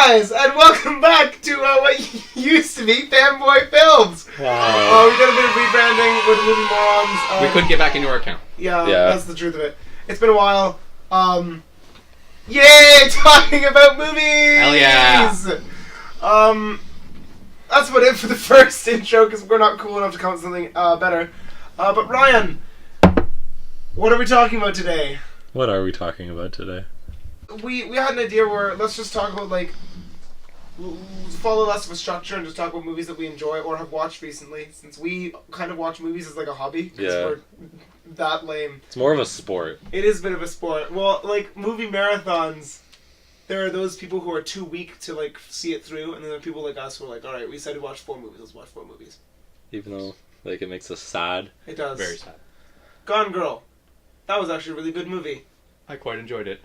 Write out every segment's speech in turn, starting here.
guys, and welcome back to what used to be Fanboy Films. Wow. We did a bit of rebranding with Morons. We couldn't get back into our account. Yeah, that's the truth of it. It's been a while. Yay, talking about movies! Hell yeah! That's about it for the first intro, because we're not cool enough to come up with something better. But Ryan, what are we talking about today? What are we talking about today? We had an idea where let's just talk about, like, follow less of a structure and just talk about movies that we enjoy or have watched recently, since we kind of watch movies as like a hobby. Yeah. We're that lame. It's more of a sport. It is a bit of a sport. Well, like, movie marathons, there are those people who are too weak to, like, see it through, and then there are people like us who are like, alright, we said to watch 4 movies, let's watch 4 movies. Even though, like, it makes us sad. It does. Very sad. Gone Girl. That was actually a really good movie. I quite enjoyed it.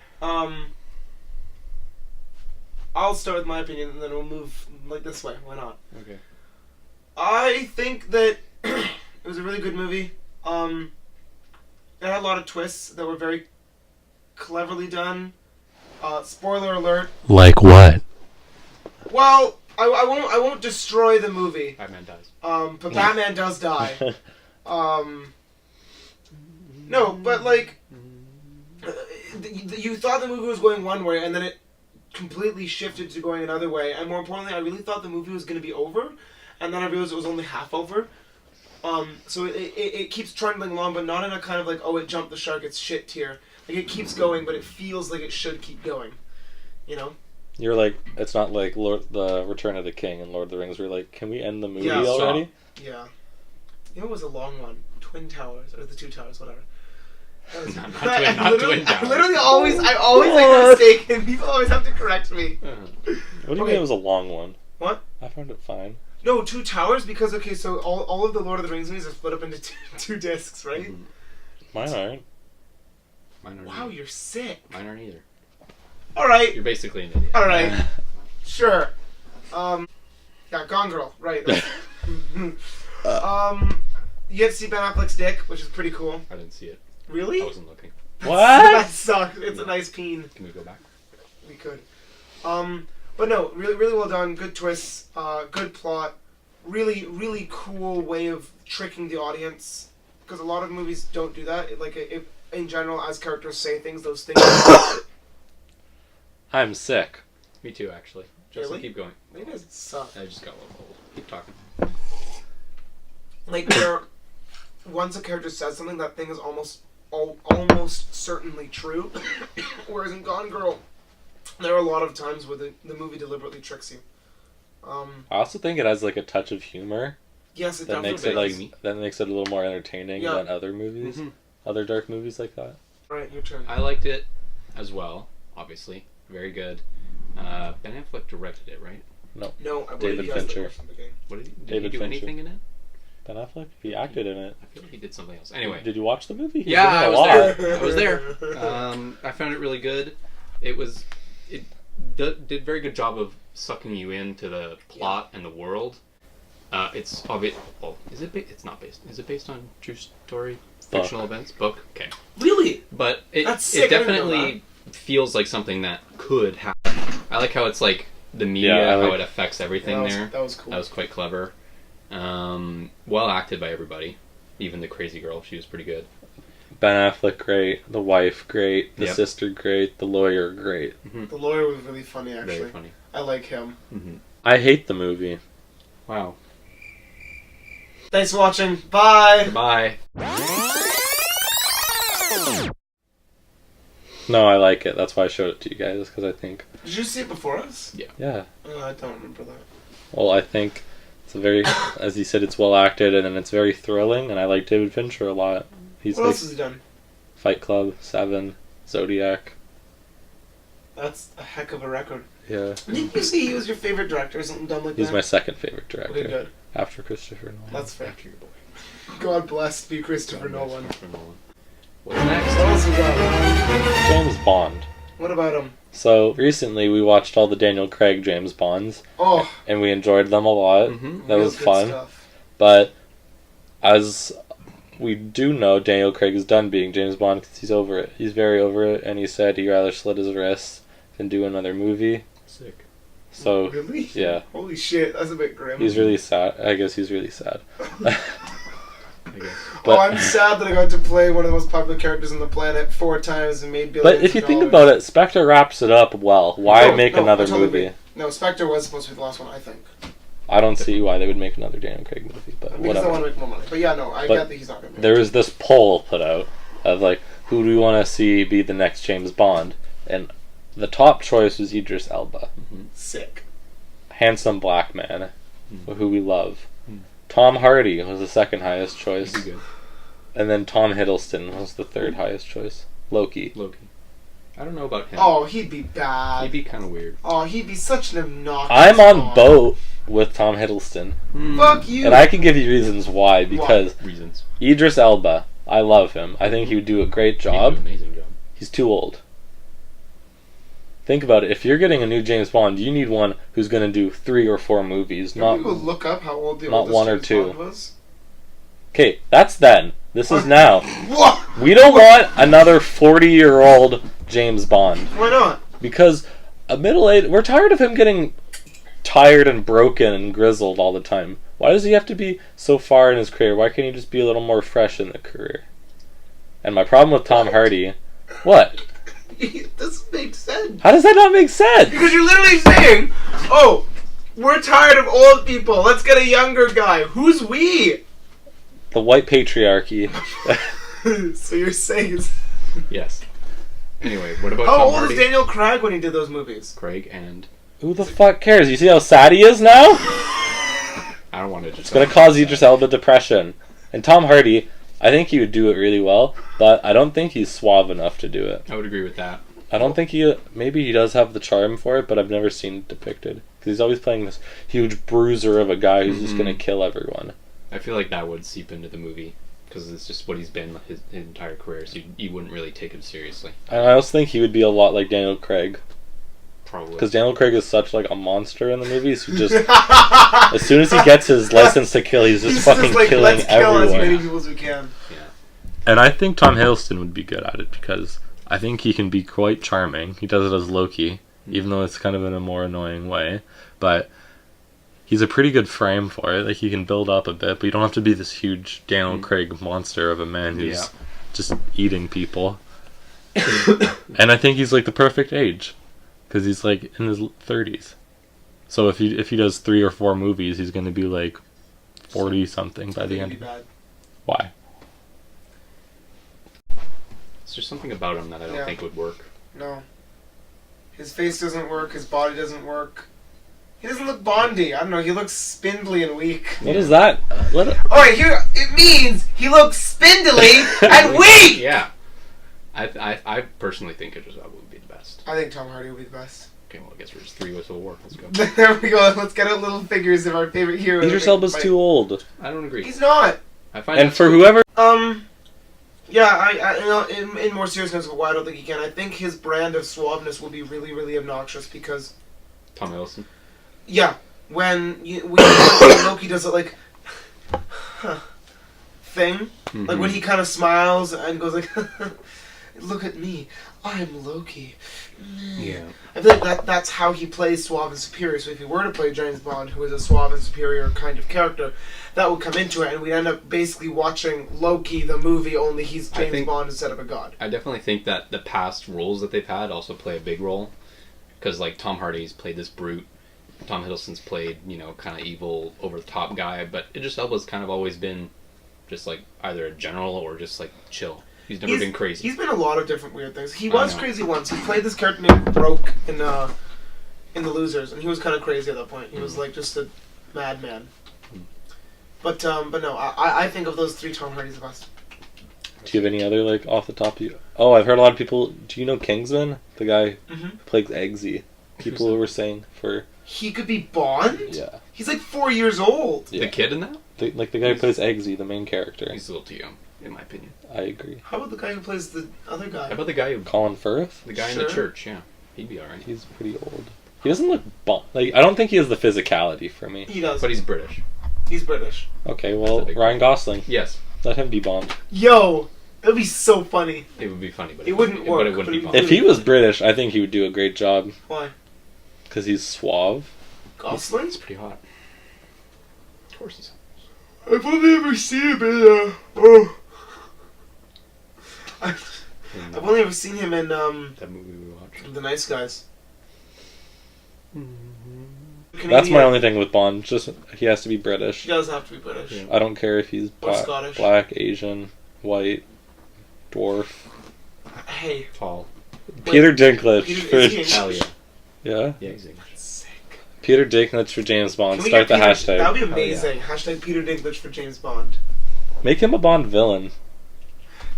I'll start with my opinion, and then we'll move, like, this way. Why not? Okay. I think that it was a really good movie. It had a lot of twists that were very cleverly done. Spoiler alert. Like what? Well, I won't destroy the movie. Batman dies. But Batman does die. No, but, like, you thought the movie was going one way, and then it completely shifted to going another way. And more importantly, I really thought the movie was going to be over, and then I realized it was only half over. So it keeps trundling along, but not in a kind of like, oh, it jumped the shark, it's shit tier. Like, it keeps going, but it feels like it should keep going. You know? You're like, it's not like the Return of the King and Lord of the Rings. We're like, can we end the movie Yeah, already? Yeah. You know, it was a long one. Twin Towers, or the Two Towers, whatever. Not Twin Towers. I literally always make a mistake, and people always have to correct me. What do you Okay. mean it was a long one? What? I found it fine. No, Two Towers, because, okay, so all of the Lord of the Rings movies are split up into two discs, right? Mine aren't. Mine aren't Wow, either. you're sick. Mine aren't either. Alright. You're basically an idiot. Alright. Sure. Yeah, Gone Girl, right. You get to see Ben Affleck's dick, which is pretty cool. I didn't see it. Really? I wasn't looking. What? That sucks. It's a nice peen. Can we go back? We could. But no, really, really well done. Good twists. Good plot. Really, really cool way of tricking the audience. Because a lot of movies don't do that. Like, if, in general, as characters say things, those things... I'm sick. Me too, actually. Just Really? keep going. They guys suck. I just got a little cold. Keep talking. Like, once a character says something, that thing is almost certainly true. Whereas in Gone Girl, there are a lot of times where the movie deliberately tricks you. I also think it has like a touch of humor Yes, it that makes definitely it does. that makes it a little more entertaining Yeah. than other movies, Mhm. other dark movies like that. Right, your turn. I liked it as well, obviously. Very good. Ben Affleck directed it, right? No, what David did you guys think Fincher. of from the beginning? What did David he do Fincher. anything in it? Ben Affleck? He acted in it. I feel like he did something else. Anyway. Did you watch the movie? He Yeah, was in it I a was lot. there. I was there. I found it really good. It did very good job of sucking you into the plot and the world. It's obvious. Well, is it? It's not based. Is it based on true story, fictional events? Book. Okay. Really? But it That's sick. I didn't know definitely feels like something that could happen. I like how it's like the media, Yeah, how it affects everything there. That was cool. That was quite clever. Well acted by everybody. Even the crazy girl, she was pretty good. Ben Affleck, great. The wife, great. The Yep. sister, great. The lawyer, great. The lawyer was really funny, actually. Very funny. I like him. Mm-hmm. I hate the movie. Wow. Thanks for watching. Bye! Goodbye. No, I like it. That's why I showed it to you guys, because I think... Did you see it before us? Yeah. I don't remember that. Well, I think it's a very... as you said, it's well acted, and it's very thrilling, and I like David Fincher a lot. He's What like else has he done? Fight Club, Seven, Zodiac. That's a heck of a record. Yeah. Didn't you say he was your favorite director or something dumb like He's that? my second favorite director. Okay, good. After Christopher Nolan. That's fair. After your boy. God bless be Christopher Nolan. What's next? What else we got? James Bond. What about him? So, recently we watched all the Daniel Craig James Bonds, Oh, and we enjoyed them a lot. Mm-hmm. That real was good fun. stuff. But, as we do know, Daniel Craig is done being James Bond because he's over it. He's very over it, and he said he'd rather slit his wrists than do another movie. Sick. So Really? yeah, Holy shit, that's a bit grim. he's really sad. I guess he's really sad. I guess. But- I'm sad that I got to play one of the most popular characters on the planet 4 times and made billions But if you of think dollars. about it, Spectre wraps it up well. Why No, make no, another I totally movie? agree. No, Spectre was supposed to be the last one, I think. I don't see why they would make another Daniel Craig movie, but Because whatever. they want to make more money. But yeah, no, I But get that he's not going to There was this poll put out of like, who do we want to see be the next James Bond? And the top choice was Idris Elba. Sick. Handsome black man, who we love. Mm. Tom Hardy was the second highest choice. He'd be good. And then Tom Hiddleston was the third highest choice. Loki. I don't know about him. Oh, he'd be bad. He'd be kind of weird. Oh, he'd be such an obnoxious I'm on Bond. boat with Tom Hiddleston. Fuck you. And I can give you reasons why. Because Reasons. Idris Elba, I love him. I think he would do a great He'd do job. an amazing job. He's too old. Think about it. If you're getting a new James Bond, you need one who's going to do 3 or 4 movies. Can Not people look up how old the not oldest one or James 2. Bond was? Okay, that's then. This is now. What? We don't want another 40-year-old James Bond. Why not? Because a middle-aged... We're tired of him getting tired and broken and grizzled all the time. Why does he have to be so far in his career? Why can't he just be a little more fresh in the career? And my problem with Tom Hardy... What? This makes sense. How does that not make sense? Because you're literally saying, oh, we're tired of old people. Let's get a younger guy. Who's we? The white patriarchy. So you're saying it's... Yes. Anyway, what about How Tom old Hardy? was Daniel Craig when he did those movies? Craig and... Who the fuck cares? You see how sad he is now? I don't want to just... It's gonna cause Idris Elba depression. And Tom Hardy, I think he would do it really well, but I don't think he's suave enough to do it. I would agree with that. I don't think he... Maybe he does have the charm for it, but I've never seen it depicted. Because he's always playing this huge bruiser of a guy who's just gonna kill everyone. I feel like that would seep into the movie. Because it's just what he's been his entire career, so you wouldn't really take him seriously. And I also think he would be a lot like Daniel Craig. Probably. Because Daniel Craig is such like a monster in the movies who just... as soon as he gets his license to kill, he's just fucking like, killing let's kill as many everyone. people as we can. Yeah. And I think Tom Hiddleston would be good at it because I think he can be quite charming. He does it as Loki, even though it's kind of in a more annoying way. But he's a pretty good frame for it. Like, he can build up a bit, but you don't have to be this huge Daniel Craig monster of a man who's just eating people. And I think he's like the perfect age because he's like in his 30s. So if he does 3 or 4 movies, he's going to be like 40 something by the It'd be end. bad. Why? It's just something about him that I don't think would work. No. His face doesn't work, his body doesn't work. He doesn't look Bondy. I don't know, he looks spindly and weak. What is that? Alright, here, it means he looks spindly and weak! Yeah. I personally think Idris Elba would be the best. I think Tom Hardy would be the best. Okay, well, I guess we're just 3 ways to war. Let's go. There we go, let's get out little figures of our favorite heroes. Idris Elba's too old. I don't agree. He's not! I find And that for cool. whoever... Yeah, I you know, in more seriousness of why I don't think he can, I think his brand of suaveness will be really, really obnoxious because, Tom Hiddleston. yeah, when Loki does it like, thing, like when he kind of smiles and goes like, look at me, I'm Loki. Yeah. I feel like that's how he plays suave and superior. So if he were to play James Bond, who is a suave and superior kind of character, that would come into it, and we'd end up basically watching Loki, the movie, only he's James Bond instead of a god. I definitely think that the past roles that they've had also play a big role. Because, like, Tom Hardy's played this brute. Tom Hiddleston's played, kind of evil, over-the-top guy. But Idris Elba's kind of always been just, like, either a general or just, like, chill. He's never been crazy. He's been a lot of different weird things. He was crazy once. He played this character named Broke in The Losers, and he was kind of crazy at that point. He was like just a madman. But no, I think of those 3, Tom Hardy's the best. Do you have any other, like, off the top of you? Oh, I've heard a lot of people... Do you know Kingsman? The guy who plays Eggsy. People were saying for... He could be Bond? Yeah. He's like 4 years old. The kid in that? The guy who plays Eggsy, the main character. He's a little too young, in my opinion. I agree. How about the guy who plays the other guy? How about the guy who... Colin Firth? The guy in the church, yeah. He'd be alright. He's pretty old. He doesn't look Bond. Like, I don't think he has the physicality for me. He does. But he's British. He's British. Okay, well, Ryan Gosling. Yes. Let him be Bond. Yo! That would be so funny. It would be funny, but It wouldn't work, But it wouldn't be but Bond. If he was British, I think he would do a great job. Why? Because he's suave. Gosling? He's pretty hot. Of course he's hot. I've only ever seen him in, I've only ever seen him in, That movie we watched. The Nice Guys. That's my only thing with Bond. Just he has to be British. He does have to be British. Yeah. I don't care if he's Or Scottish. black, Asian, white, dwarf. Hey. Tall. Peter Dinklage Peter- for is he Hell yeah. yeah. Yeah, he's English. Sick. Peter Dinklage for James Bond. Can we Start the get Peter- hashtag. That would be Hell yeah. amazing. Hashtag Peter Dinklage for James Bond. Make him a Bond villain.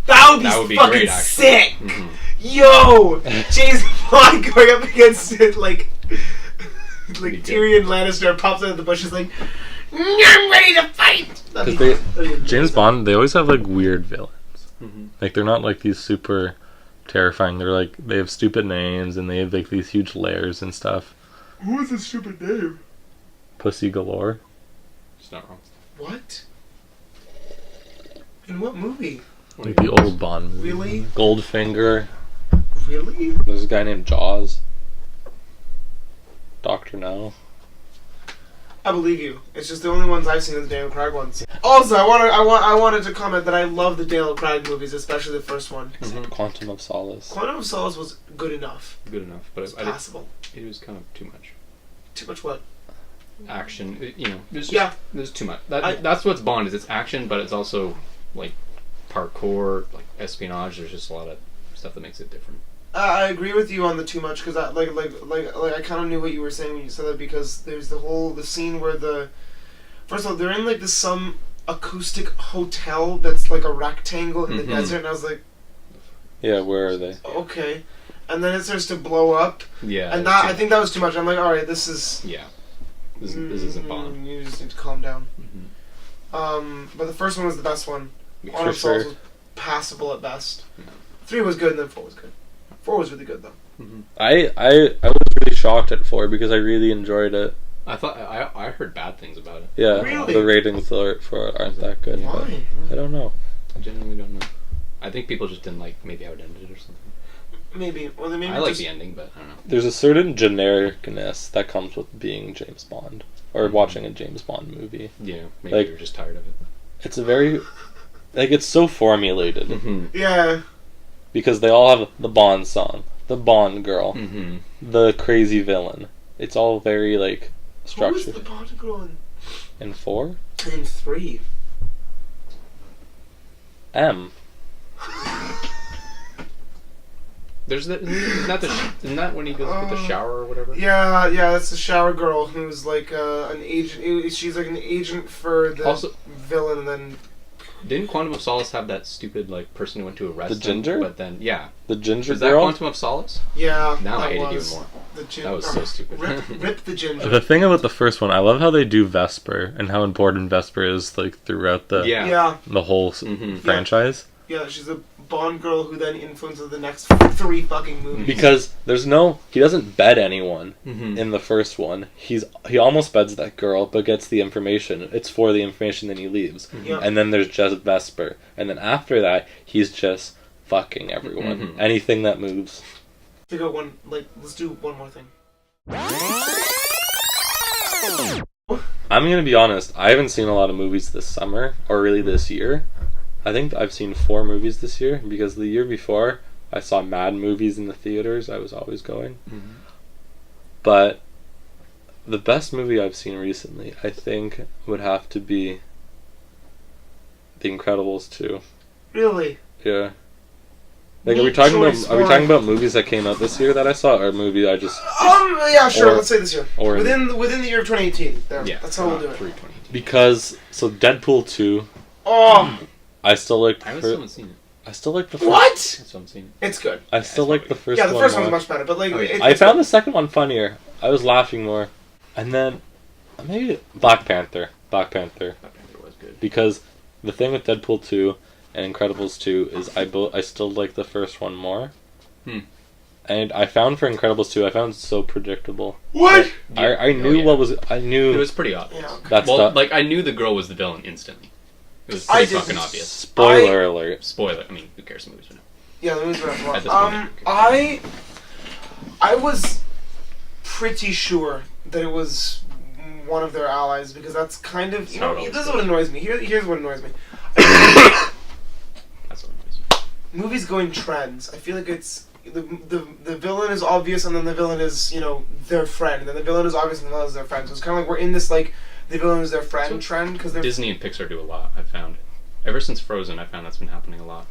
That would be, That would be fucking great, actually. sick! Mhm. Yo! James Bond going up against it like Pretty good. Tyrion Lannister pops out of the bushes like, I'm ready to fight! That'd Because be amazing. James Bond, they always have like weird villains. Mhm. Like they're not like these super terrifying. They're like they have stupid names and they have like these huge layers and stuff. Who is this stupid name? Pussy galore. He's not wrong. What? In what movie? Like the old Bond movie. Really? Goldfinger. Really? There's a guy named Jaws. Doctor No. I believe you. It's just the only ones I've seen are the Daniel Craig ones. Also, I wanted to comment that I love the Daniel Craig movies, especially the first one. Mhm. Quantum of Solace. Quantum of Solace was good enough. Good enough, but It's I didn't- passable. it was kind of too much Too much what? action. You know, there's just, Yeah. there's too much. I- That's what's Bond is. It's action, but it's also like parkour, like espionage. There's just a lot of stuff that makes it different. I agree with you on the too much because I like I kind of knew what you were saying when you said that because there's the scene where first of all they're in like some acoustic hotel that's like a rectangle in the Mhm. desert and I was like Yeah, where are they? okay, and then it starts to blow up Yeah, and it's that too I think that was too much. I'm like all right, this is Yeah, this isn't Bond. You just need to calm down. Mhm. But the first one was the best one. Yeah, Quantum of for Solace sure. was passable at best. Yeah. 3 was good and then 4 was good. 4 was really good though. Mhm. I was really shocked at 4 because I really enjoyed it. I thought I heard bad things about it. Yeah, Really? the ratings for it aren't that good. but Why? I don't know. I genuinely don't know. I think people just didn't like maybe how it ended or something. Maybe. Or they maybe I like just the ending, but I don't know. There's a certain genericness that comes with being James Bond or watching a James Bond movie. Yeah, maybe Like- you're just tired of it. It's a very it's so formulated Mm-hmm. Yeah. because they all have the Bond song, the Bond girl, Mm-hmm. the crazy villain. It's all very like Who was structured. the Bond girl In 4, in 3? M. There's that. Isn't that when he goes with the shower or whatever? Yeah, that's the shower girl who's like an agent. She's like an agent for the Also- villain, and then Didn't Quantum of Solace have that stupid like person who went to arrest The ginger? him? But then The ginger is that girl. Quantum of Solace? yeah, Now that I hate it was even more. The That was so stupid. Rip the ginger. The thing about the first one, I love how they do Vesper and how important Vesper is like throughout the Yeah. Yeah, the whole Mhm. franchise. yeah, she's a Bond girl who then influences the next 3 fucking movies. Because he doesn't bed anyone Mhm. in the first one. He almost beds that girl, but gets the information. It's for the information, then he leaves. Yeah. And then there's just Vesper. And then after that, he's just fucking everyone. Mhm. Anything that moves. Figure out one. Let's do one more thing. I'm gonna be honest, I haven't seen a lot of movies this summer, or really this year. I think I've seen 4 movies this year, because the year before, I saw mad movies in the theaters. I was always going. Mhm. But the best movie I've seen recently, I think, would have to be The Incredibles 2. Really? Yeah. Like, are Neat we talking choice, about Warren. movies that came out this year that I saw, or a movie I just Yeah, sure. Or- let's say this year. or Within the year of 2018. There. Yeah, That's how we'll do it. 320. because Deadpool 2, Oh, I still like I still haven't seen it. I still like the first. what? That's what I'm seeing. It's good. I still like the first Yeah, the one first more. one's much better, but like Oh, yeah. I found the second one funnier. I was laughing more. And then maybe Black Panther. Black Panther was good. Because the thing with Deadpool 2 and Incredibles 2 is I still like the first one more. Hmm. And I found for Incredibles 2, I found it so predictable. What? I knew yeah. what was... I knew... It was pretty obvious. Yeah. That's Well, the... like I knew the girl was the villain instantly. It was I pretty didn't. fucking obvious. Spoiler alert. Spoiler. I mean, who cares? Movies are now. Yeah, the movie's At rough. this point, I was pretty sure that it was one of their allies, because that's kind of, It's not this always is good. what annoys me. Here's what annoys me. That's what it is. Movies go in trends. I feel like it's the villain is obvious, and then the villain is, their friend, and then the villain is obvious, and the villain is their friend. So it's kind of like we're in this like the villain is their friend So trend, because they're Disney and Pixar do a lot, I've found. Ever since Frozen, I found that's been happening a lot.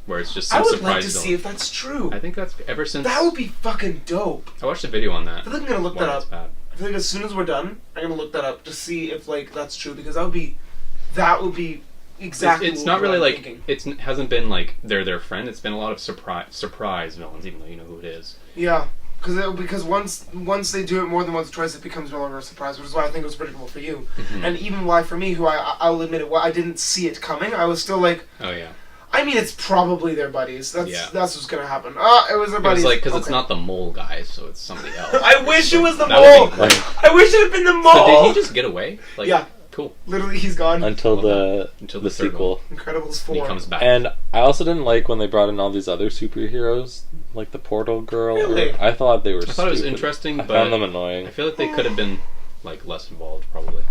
Where it's just I some would surprise like to villain. see if that's true. I think that's ever since. That would be fucking dope. I watched a video on that. I feel like I'm gonna look Why that that's up. bad. I feel like as soon as we're done, I'm gonna look that up to see if like that's true, because that would be exactly. It's what not really I'm like thinking. it hasn't been like they're their friend. It's been a lot of surprise villains, even though you know who it is. Yeah, because once they do it more than once or twice, it becomes no longer a surprise, which is why I think it was predictable for you, and even why for me, who I'll admit it, I didn't see it coming. I was still like, Oh yeah, I mean, it's probably their buddies. That's Yeah. that's what's gonna happen. It was their it buddies. was like because it's Okay. not the mole guy, so it's somebody else. I wish it was the That would mole. be Like, I wish it had been the mole. So did he just get away? Like, Yeah. Cool. Literally, he's gone. until the Until the the third sequel. Incredibles And he 4. comes back. And I also didn't like when they brought in all these other superheroes, like the Portal Girl. Really? I thought they were. I thought it was stupid. interesting, I but found them I annoying. feel like they could have been like less involved, probably.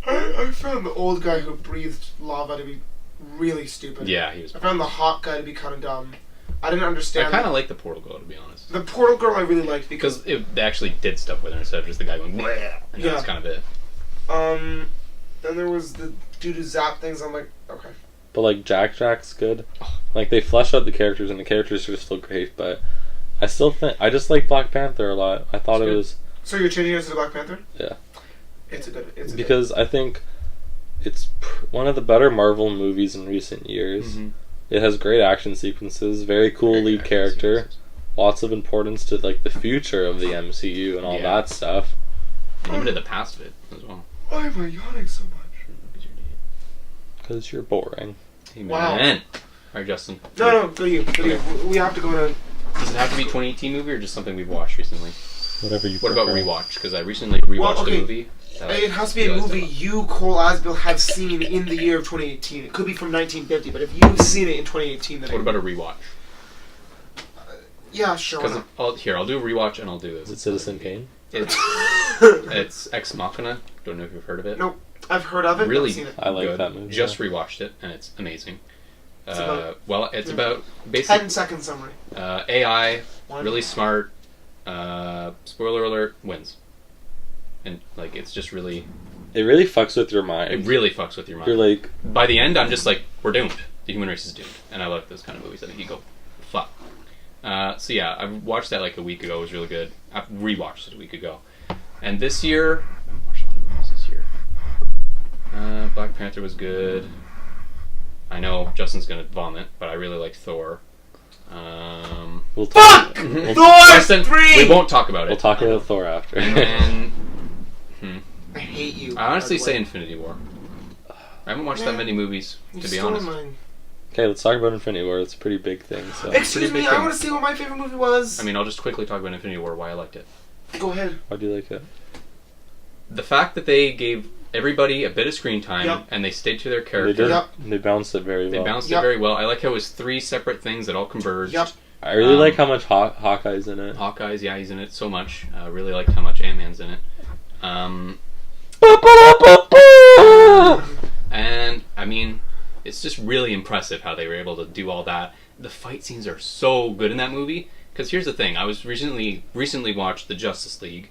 I found the old guy who breathed lava to be really stupid. Yeah, he was. I found the hot guy to be kind of dumb. I didn't I understand. kind of like the Portal Girl, to be honest, The Portal Girl I really liked because because they actually did stuff with her instead of just the guy going. Bleh, and Yeah. that's kind of it. then there was the dude who zapped things. I'm like, okay. But like Jack's good. Like they flesh out the characters, and the characters are still great. But I still think I just like Black Panther a lot. I thought It's it good. was So you're changing us to Black Panther? Yeah. It's a good. It's a because I think it's one of the better Marvel movies in recent years. Mhm. It has great action sequences, very cool Very lead good character, sequences. lots of importance to like the future of the MCU and all Yeah. that stuff. And even to the past of it as well. Why am I yawning so much? Because you're boring. Wow. Amen. Alright, Justin. No, go to you. Go to you. We have to go to. Does it have to be 2018 movie or just something we've watched recently? Whatever you. What about prefer. rewatch? Because I recently rewatched Well, okay. a movie. that I It has to be a realized I movie loved. you, Cole Asbill, have seen in the year of 2018. It could be from 1950, but if you've seen it in 2018, then What about a rewatch? Yeah, sure. why Because not? I'll do a rewatch and I'll do this. Is it Citizen Kane? It's Ex Machina. Don't know if you've heard of it. Nope. I've heard of it. Really I've seen it. I like good. that movie. Just yeah. rewatched it and it's amazing. It's about- It's about 10 basically second summary. AI, One. really smart. Spoiler alert, wins. And like it's just really, It really fucks with your mind. it really fucks with your mind. You're like, By the end, I'm just like, we're doomed. The human race is doomed. And I like those kind of movies that make you go, fuck. So yeah, I watched that like a week ago. It was really good. I rewatched it a week ago. And this year, I watched a lot of movies this year. Black Panther was good. I know Justin's gonna vomit, but I really liked Thor. we'll talk. Fuck! We'll, Thor Justin, 3! we won't talk about it. we'll talk about Thor after. And then, I hate you. I honestly by the say way. Infinity War. I haven't watched Yeah. that many movies, You to be stole honest. mine. Okay, let's talk about Infinity War. It's a pretty big thing. So Excuse pretty me, big I thing. want to see what my favorite movie was. I mean, I'll just quickly talk about Infinity War, why I liked it. Go ahead. why do you like it? The fact that they gave everybody a bit of screen time Yep. and they stayed to their They character. did. Yep. They balanced it very They well. balanced Yep. it very well. I like how it was 3 separate things that all converged. Yep. I really like how much Hawkeye's in it. Hawkeye's, yeah, he's in it so much. I really liked how much Ant-Man's in it. And, I mean, it's just really impressive how they were able to do all that. The fight scenes are so good in that movie. Because here's the thing, I was recently watched The Justice League.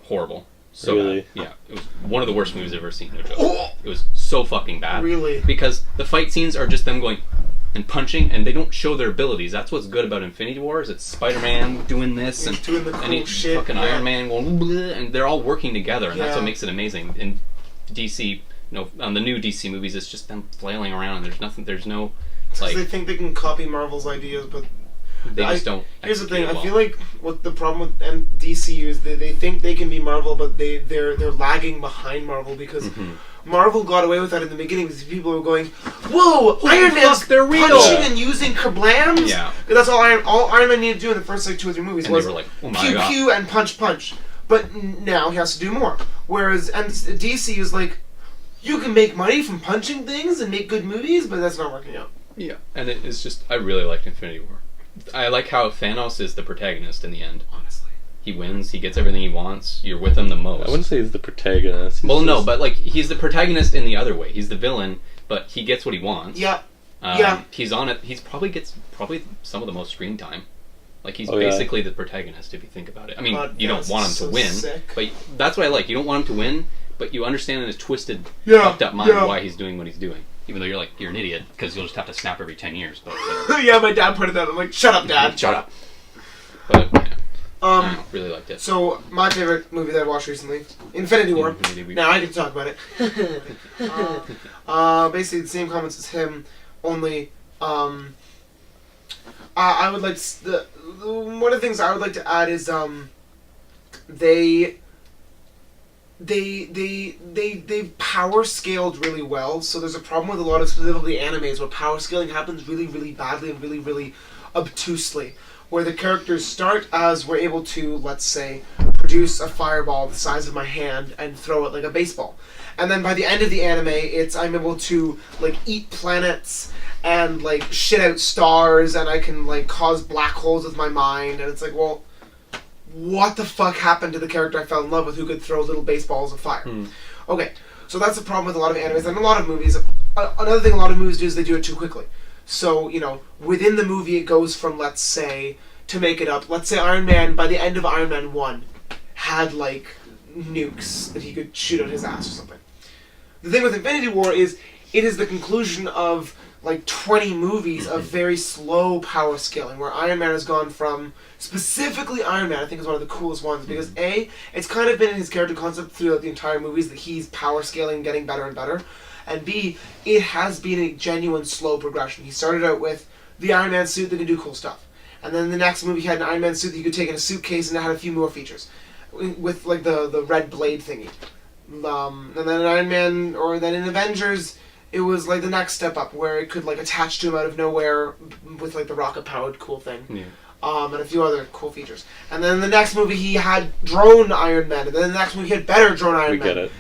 Horrible. So Really? bad. Yeah, it was one of the worst movies I've ever seen. No joke. Oh! It was so fucking bad. Really? Because the fight scenes are just them going and punching, and they don't show their abilities. That's what's good about Infinity War. Is it's Spider-Man doing this He's and doing the and cool shit, fucking yeah. Iron Man going, "Bleh," and they're all working together, and that's Yeah. what makes it amazing. In DC, on the new DC movies, it's just them flailing around, and there's nothing. There's no Because they like think they can copy Marvel's ideas, but they just don't. Here's the execute thing. it I well. feel like what the problem with DC is they think they can be Marvel, but they're lagging behind Marvel because Mhm. Marvel got away with that in the beginning because people were going, "Whoa, Iron Man's fuck, they're real!" punching and using kablams." Yeah. 'Cause that's all Iron Man needed to do in the first like 2 or 3 movies And was they were like, "Oh my pew god!" pew and punch punch. But now he has to do more. Whereas DC is like, you can make money from punching things and make good movies, but that's not working out. Yeah, and it is just I really liked Infinity War. I like how Thanos is the protagonist in the end. Honestly. He wins. He gets everything he wants. You're with him the most. I wouldn't say he's the protagonist. Well, no, but like he's the protagonist in the other way. He's the villain, but he gets what he wants. Yeah. He's on it. He's probably some of the most screen time. Like he's Oh, yeah. basically the protagonist if you think about it. I mean, God, you don't that's want him so to win, sick. but that's what I like. You don't want him to win, but you understand in his twisted, Yeah, fucked up mind yeah. why he's doing what he's doing. Even though you're an idiot because you'll just have to snap every 10 years. But whatever. Yeah, my dad pointed that out. I'm like, shut up, Dad. Shut up. But yeah, I don't know, really liked it. So, my favorite movie that I watched recently, Infinity War. Infinity War. Now I get to talk about it. Basically the same comments as him, only I would like one of the things I would like to add is they power scaled really well. So there's a problem with a lot of specifically animes where power scaling happens really, really badly and really, really obtusely. Where the characters start as we're able to, let's say, produce a fireball the size of my hand and throw it like a baseball. And then by the end of the anime, I'm able to like eat planets and like shit out stars, and I can like cause black holes with my mind. And it's like, well, what the fuck happened to the character I fell in love with who could throw little baseballs of fire? Okay, so that's the problem with a lot of animes and a lot of movies. Another thing a lot of movies do is they do it too quickly. So, within the movie it goes from, let's say, to make it up, let's say Iron Man, by the end of Iron Man 1, had, like, nukes that he could shoot out his ass or something. The thing with Infinity War is, it is the conclusion of, like, 20 movies of very slow power scaling, where Iron Man has gone from, specifically Iron Man, I think is one of the coolest ones, because A, it's kind of been in his character concept throughout the entire movies that he's power scaling, getting better and better. And B, it has been a genuine slow progression. He started out with the Iron Man suit that can do cool stuff. And then the next movie he had an Iron Man suit that you could take in a suitcase and it had a few more features. With like the red blade thingy. And then Iron Man, or then in Avengers, it was like the next step up where it could like attach to him out of nowhere with like the rocket powered cool thing. Yeah. And a few other cool features. And then the next movie he had drone Iron Man. And then the next movie he had better drone Iron Man. We get it.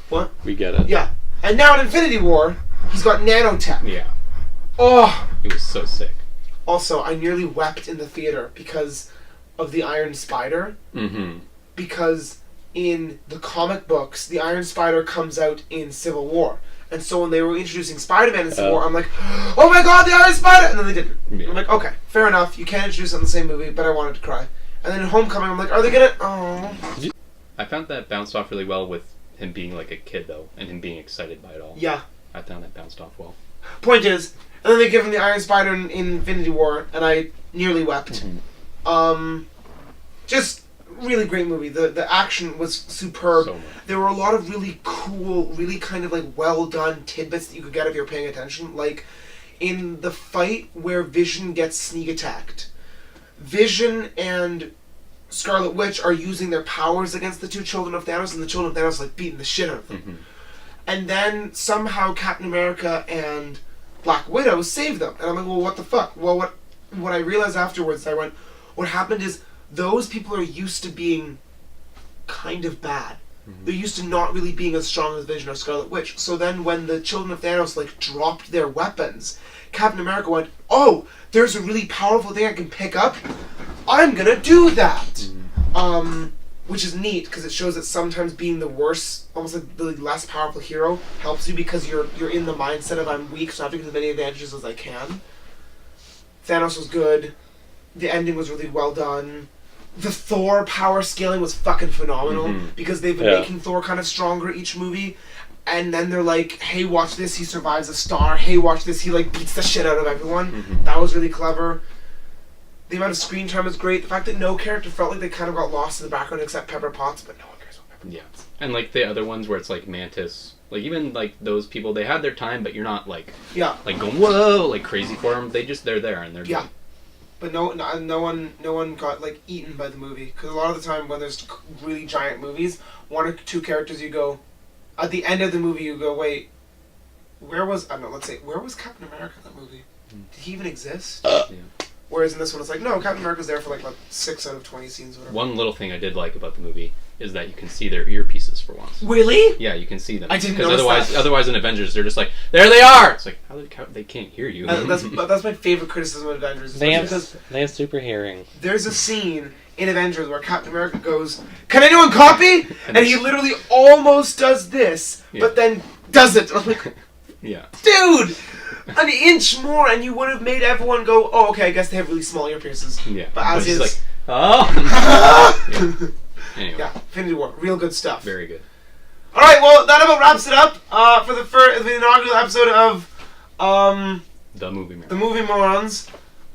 What? We get it. Yeah. And now in Infinity War, he's got nanotech. Yeah. Oh! It was so sick. Also, I nearly wept in the theater because of the Iron Spider. Mm-hmm. Because in the comic books, the Iron Spider comes out in Civil War. And so when they were introducing Spider-Man in Civil War, I'm like, oh my god, the Iron Spider! And then they didn't. Yeah. I'm like, okay, fair enough. You can't introduce it in the same movie, but I wanted to cry. And then in Homecoming, I'm like, are they gonna... Oh. I found that bounced off really well with him being like a kid, though, and him being excited by it all. Yeah. I found that bounced off well. Point is, and then they give him the Iron Spider in Infinity War, and I nearly wept. Just really great movie. The action was superb. So much. There were a lot of really cool, really kind of like well done tidbits that you could get if you were paying attention. Like in the fight where Vision gets sneak attacked, Vision and Scarlet Witch are using their powers against the two children of Thanos, and the children of Thanos like beating the shit out of them. And then somehow Captain America and Black Widow save them. And I'm like, well, what the fuck? Well, what I realized afterwards, I went, what happened is those people are used to being kind of bad. They're used to not really being as strong as Vision or Scarlet Witch. So then when the children of Thanos like dropped their weapons, Captain America went, oh, there's a really powerful thing I can pick up. I'm gonna do that. Which is neat because it shows that sometimes being the worse, almost like the less powerful hero, helps you because you're in the mindset of I'm weak, so I have to get as many advantages as I can. Thanos was good. The ending was really well done. The Thor power scaling was fucking phenomenal because they've been making Thor kind of stronger each movie. And then they're like, hey, watch this, he survives a star. Hey, watch this, he like beats the shit out of everyone. That was really clever. The amount of screen time is great. The fact that no character felt like they kind of got lost in the background except Pepper Potts, but no one cares about Pepper Potts. And like the other ones where it's like Mantis, like even like those people, they had their time, but you're not like like going whoa like crazy for them. They're there and they're good. But no one got like eaten by the movie because a lot of the time when there's really giant movies, one or two characters you go at the end of the movie you go wait, where was where was Captain America in that movie? Did he even exist? Whereas in this one, it's like, no, Captain America's there for like 6 out of 20 scenes or whatever. One little thing I did like about the movie is that you can see their earpieces for once. Really? Yeah, you can see them. I didn't notice that. Otherwise in Avengers, they're just like, there they are! It's like, they can't hear you. That's my favorite criticism of Avengers. They have super hearing. There's a scene in Avengers where Captain America goes, "Can anyone copy?" And he literally almost does this, but then doesn't. I'm like, Yeah. dude, an inch more, and you would have made everyone go, "Oh, okay, I guess they have really small earpieces." Yeah. But as he's is, like, oh. Yeah. Anyway. yeah, Infinity War, real good stuff. Very good. All right, well, that about wraps it up for the inaugural episode of The movie man. the movie Morons.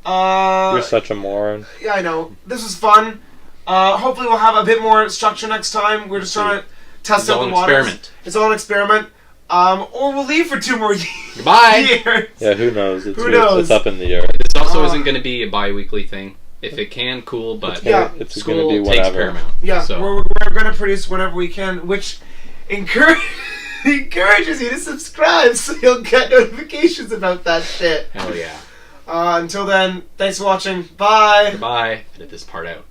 You're such a moron. Yeah, I know. This was fun. Hopefully we'll have a bit more structure next time. We're just trying to test out the waters. Experiment. It's all an experiment. Or we'll leave for 2 more Goodbye. years. Yeah, who knows? Who knows? It's up in the air. This also isn't going to be a bi-weekly thing. If it can, cool, but Yeah. It's school going to be takes whatever. paramount. Yeah, So, we're going to produce whenever we can, which encourages you to subscribe so you'll get notifications about that shit. hell yeah. Until then, thanks for watching. Bye. Goodbye. Edit this part out.